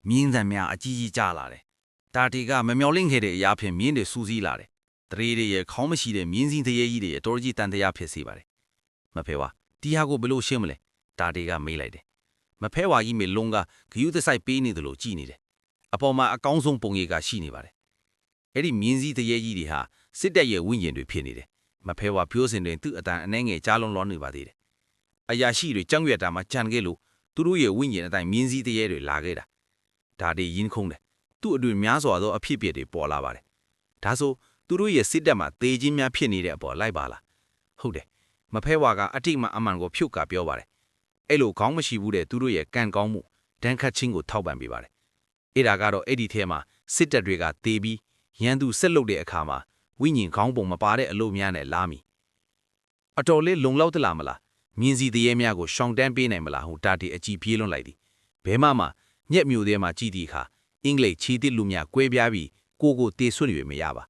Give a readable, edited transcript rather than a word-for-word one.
မြင်းသံများအကြီးကြီးကြားလာတယ်တာတီကမမျော်လင့်ခဲ့တဲ့အရာဖြင့်မြင်းတွေစူးစီးလာတယ်တရေတွေရဲ့ခေါင်းမရှိတဲ့မြင်းစည်းတရေကြီးတွေရဲ့တော်ကြီးတန်တရားဖြစ်စေပါတယ်မဖဲဝါတီဟာကိုဘယ်လိုရှင်းမလဲတာတီကမေးလိုက်တယ်မဖဲဝါကြီးမေလုံးကဂယုသဆိုင်ပေးနေတယ်လို့ကြည်နေတယ်အပေါ်မှာအကောင်းဆုံးပုံရိပ်ကရှိနေပါတယ်အဲ့ဒီမြင်းစည်းတရေကြီးတွေဟာစစ်တပ်ရဲ့ဝိညာဉ်တွေဖြစ်နေတယ်မဖဲဝါပြောစင်တွင်သူ့အတန်အနှဲငယ်ကြားလုံးလောနေပါသေးတယ်အရာရှိတွေကြောင်ရွက်တာမှာကြံခဲ့လို့သူတို့ရဲ့ဝိညာဉ်အတိုင်းမြင်းစည်းတရေတွေလာခဲ့တာဒါတွေရင်းခုန်တယ်သူ့အတွင်များစွာသောအဖြစ်အပျက်တွေပေါ်လာပါတယ်ဒါဆိုသူတို့ရဲ့စစ်တပ်မှာသေခြင်းများဖြစ်နေတဲ့အပေါ်လိုက်ပါလားဟုတ်တယ်မဖဲဝါကအတိတ်မှာအမှန်ကိုဖြုတ်ကပြောပါတယ်အဲ့လိုခေါင်းမရှိဘူးတဲ့သူတို့ရဲ့ကံကောင်းမှုဒဏ်ခတ်ခြင်းကိုထောက်ပံ့ပေးပါတယ်အဲ့ဒါကတော့အဲ့ဒီထဲမှာစစ်တပ်တွေကသေပြီးရန်သူဆက်လုပ်တဲ့အခါမှာဝိညာဉ်ခေါင်းပုံမပါတဲ့အလုပ်များနဲ့လာမီအတော်လေးလုံလောက်တလားမလားမြင်းစီတရေများကိုရှောင်တန်းပေးနိုင်မလားဟိုတာတီအကြည့်ပြေးလွန်လိုက်သည်ဘဲမှညက်မျိုးထဲမှာကြည်တီခါအင်္ဂလိပ်ချီတစ်လူများကွဲပြားပြီးကိုတေဆွတ်ရွေမရပါ